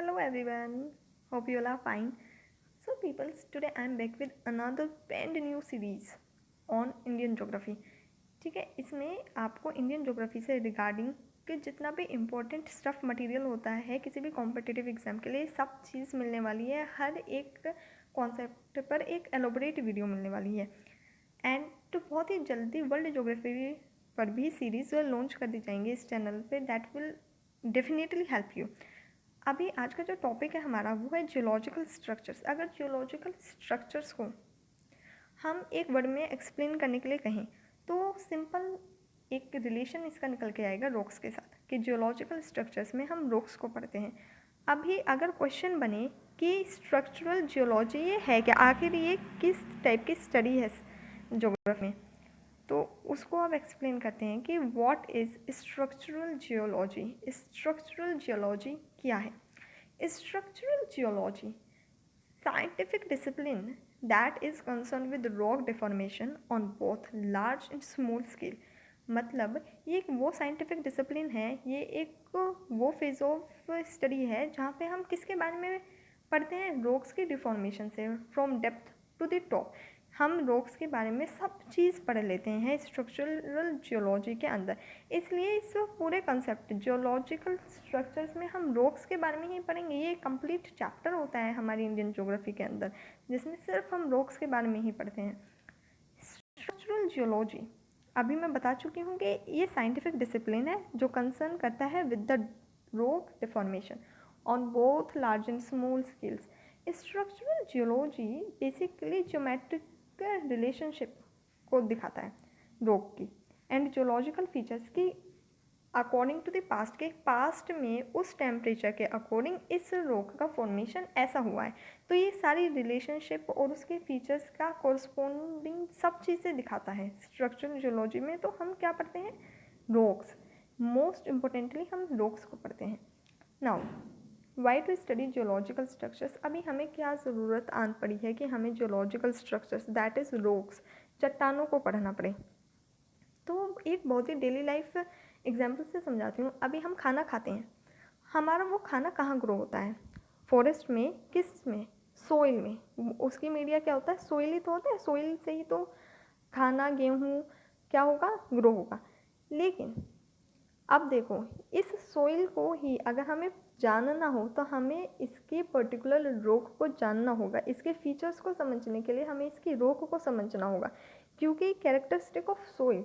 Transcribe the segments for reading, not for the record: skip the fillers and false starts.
Hello everyone, hope you all are fine. So peoples, today I am back with another brand new series on Indian Geography. ठीक है, इसमें आपको Indian geography से regarding कि जितना भी इम्पोर्टेंट स्टफ मटेरियल होता है किसी भी कॉम्पिटिटिव एग्जाम के लिए सब चीज़ मिलने वाली है। हर एक कॉन्सेप्ट पर एक एलोबरेट वीडियो मिलने वाली है एंड तो बहुत ही जल्दी वर्ल्ड ज्योग्राफी पर भी सीरीज़ लॉन्च कर दी जाएंगी इस चैनल पे। That will definitely help you. अभी आज का जो टॉपिक है हमारा वो है जियोलॉजिकल स्ट्रक्चर्स। अगर जियोलॉजिकल स्ट्रक्चर्स को हम एक वर्ड में एक्सप्लेन करने के लिए कहें तो सिंपल एक रिलेशन इसका निकल के आएगा रॉक्स के साथ कि जियोलॉजिकल स्ट्रक्चर्स में हम रॉक्स को पढ़ते हैं। अभी अगर क्वेश्चन बने कि स्ट्रक्चरल जियोलॉजी ये है क्या, आखिर ये किस टाइप की स्टडी है ज्योग्राफी में, तो उसको आप एक्सप्लेन करते हैं कि what is structural geology. Structural geology क्या है? Structural geology scientific discipline that is concerned with rock deformation on both large and small scale। मतलब ये एक वो साइंटिफिक डिसिप्लिन है, ये एक वो फेज ऑफ स्टडी है जहाँ पे हम किसके बारे में पढ़ते हैं, रॉक्स की डिफॉर्मेशन से from depth to the top. हम रॉक्स के बारे में सब चीज़ पढ़ लेते हैं स्ट्रक्चरल जियोलॉजी के अंदर। इसलिए इस पूरे कंसेप्ट जियोलॉजिकल स्ट्रक्चर्स में हम रॉक्स के बारे में ही पढ़ेंगे। ये कंप्लीट चैप्टर होता है हमारी इंडियन ज्योग्राफी के अंदर जिसमें सिर्फ हम रॉक्स के बारे में ही पढ़ते हैं। स्ट्रक्चरल जियोलॉजी अभी मैं बता चुकी हूँ कि ये साइंटिफिक डिसिप्लिन है जो कंसर्न करता है with the rock deformation on both large and small scales. Structural geology basically geometric relationship को दिखाता है रॉक की एंड जियोलॉजिकल फीचर्स की अकॉर्डिंग टू द पास्ट के पास्ट में उस टेम्परेचर के अकॉर्डिंग इस रॉक का फॉर्मेशन ऐसा हुआ है। तो ये सारी रिलेशनशिप और उसके फीचर्स का कॉरस्पॉन्डिंग सब चीज़ें दिखाता है स्ट्रक्चरल जियोलॉजी में। तो हम क्या पढ़ते हैं, रॉक्स। मोस्ट इम्पोर्टेंटली हम रॉक्स को पढ़ते हैं। Now why to study geological structures. अभी हमें क्या ज़रूरत आन पड़ी है कि हमें geological structures that is rocks, चट्टानों को पढ़ना पड़े। तो एक बहुत ही डेली लाइफ एग्जाम्पल से समझाती हूँ। अभी हम खाना खाते हैं, हमारा वो खाना कहाँ ग्रो होता है, फॉरेस्ट में, किस में, सोइल में। उसकी मीडिया क्या होता है, सोइल ही तो होता है, सोइल से ही तो खाना गेहूँ क्या होगा, ग्रो होगा। लेकिन अब देखो इस सोइल को ही अगर हमें जानना हो तो हमें इसके पर्टिकुलर रॉक को जानना होगा। इसके फीचर्स को समझने के लिए हमें इसकी रॉक को समझना होगा क्योंकि कैरेक्टरिस्टिक ऑफ सोइल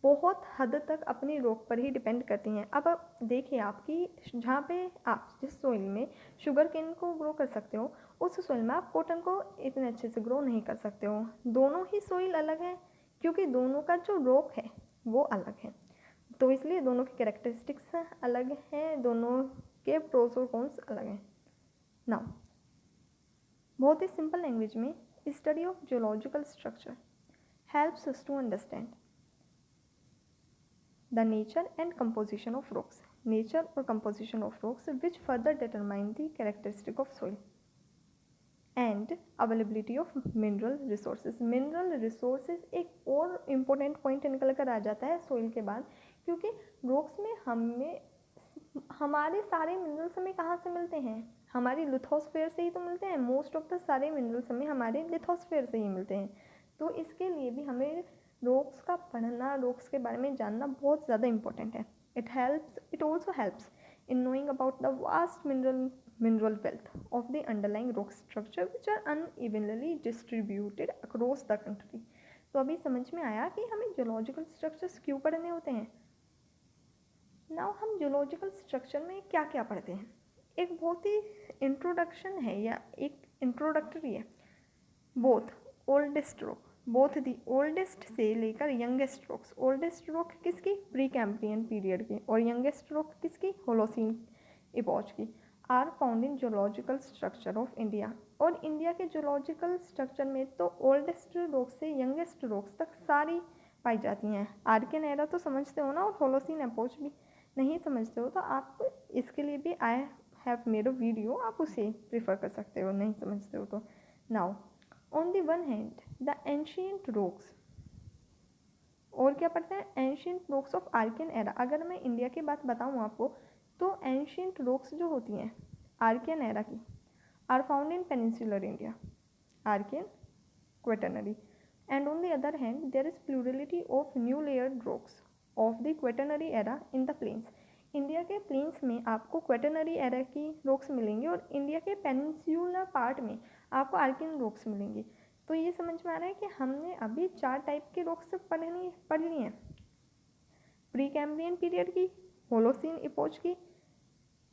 बहुत हद तक अपनी रॉक पर ही डिपेंड करती हैं। अब आप देखिए आपकी जहाँ पे आप जिस सोइल में शुगर केन को ग्रो कर सकते हो उस सोइल में आप कॉटन को इतने अच्छे से ग्रो नहीं कर सकते हो। दोनों ही सोइल अलग है क्योंकि दोनों का जो रॉक है वो अलग है। तो इसलिए दोनों की कैरेक्टरिस्टिक्स अलग हैं, दोनों के प्रोस और कॉन्स अलग हैं। नाउ बहुत ही सिंपल लैंग्वेज में study of geological structure helps us to understand the nature and composition of rocks, nature और composition of rocks which further determine the characteristic of soil and availability of mineral resources। mineral resources एक और important point निकल कर आ जाता है soil के बाद, क्योंकि rocks में हमारे सारे मिनरल्स हमें कहाँ से मिलते हैं, हमारी लिथोस्फेयर से ही तो मिलते हैं। मोस्ट ऑफ द सारे मिनरल्स हमें हमारे लिथोस्फेयर से ही मिलते हैं। तो इसके लिए भी हमें रॉक्स का पढ़ना, रॉक्स के बारे में जानना बहुत ज़्यादा इंपॉर्टेंट है। It also helps in knowing about the vast mineral wealth of the underlying rock structure which are unevenly distributed across the country। तो अभी समझ में आया कि हमें जियोलॉजिकल स्ट्रक्चर्स क्यों पढ़ने होते हैं। नाउ हम जियोलॉजिकल स्ट्रक्चर में क्या क्या पढ़ते हैं, एक बहुत ही इंट्रोडक्शन है या एक इंट्रोडक्टरी है। Both oldest rock, both the oldest से लेकर यंगेस्ट रॉक्स। ओल्डेस्ट रॉक किसकी, प्री कैम्ब्रियन पीरियड की, और यंगेस्ट रॉक किसकी, होलोसीन इपॉच की, are found in geological structure of India. और इंडिया के जियोलॉजिकल स्ट्रक्चर में तो ओल्डेस्ट रॉक से यंगेस्ट रॉक्स तक सारी पाई जाती हैं। आर्कियन एरा तो समझते हो ना, और होलोसीन एपोच भी नहीं समझते हो तो आप इसके लिए भी I have made a video, आप उसे प्रीफर कर सकते हो नहीं समझते हो तो। Now on the one hand the ancient rocks, और क्या पढ़ते हैं, ancient rocks of Archean era. अगर मैं इंडिया की बात बताऊँ आपको तो एंशियंट रॉक्स जो होती हैं आर्कियन एरा की are found in peninsular India, archaean, quaternary, and on the other hand there is plurality of new layered rocks of the quaternary era in the plains. India के planes में आपको क्वेटरनरी era की rocks मिलेंगी और India के peninsular part में आपको Archaean rocks मिलेंगी। तो ये समझ में आ रहा है कि हमने अभी 4 टाइप के रॉक्स पढ़ ली हैं, प्री कैम्ब्रियन पीरियड की, होलोसीन इपोच की,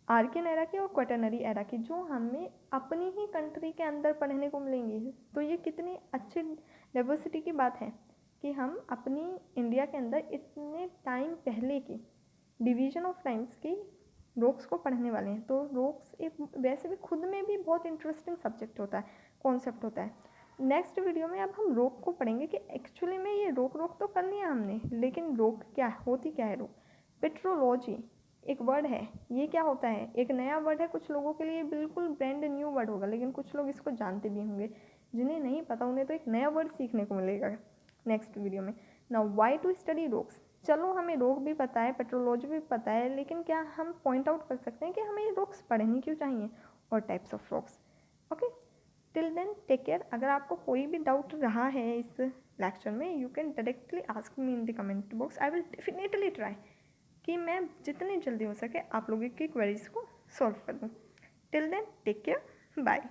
आर्कियन एरा की और क्वेटरनरी एरा की, जो हमें अपनी ही कंट्री के अंदर पढ़ने को मिलेंगी। तो ये कितनी अच्छी डाइवर्सिटी की बात है कि हम अपनी इंडिया के अंदर इतने टाइम पहले की डिवीजन ऑफ टाइम्स की रॉक्स को पढ़ने वाले हैं। तो रॉक्स एक वैसे भी खुद में भी बहुत इंटरेस्टिंग सब्जेक्ट होता है, कॉन्सेप्ट होता है। नेक्स्ट वीडियो में अब हम रॉक को पढ़ेंगे कि एक्चुअली में ये रॉक तो कर लिया हमने, लेकिन रॉक क्या होती क्या है। रॉक पेट्रोलॉजी एक वर्ड है, ये क्या होता है, एक नया वर्ड है, कुछ लोगों के लिए बिल्कुल ब्रांड न्यू वर्ड होगा, लेकिन कुछ लोग इसको जानते भी होंगे, जिन्हें नहीं पता उन्हें तो एक नया वर्ड सीखने को मिलेगा नेक्स्ट वीडियो में। Now why to study rocks, चलो हमें रॉक भी पता है, पेट्रोलॉजी भी पता है, लेकिन क्या हम पॉइंट आउट कर सकते हैं कि हमें रॉक्स पढ़नी क्यों चाहिए और types of rocks. Okay, till then take care. अगर आपको कोई भी डाउट रहा है इस लेक्चर में, you can directly ask me in the comment box. I will definitely try कि मैं जितनी जल्दी हो सके आप लोगों की क्वेरीज को सॉल्व कर दूँ। Till then take care, bye.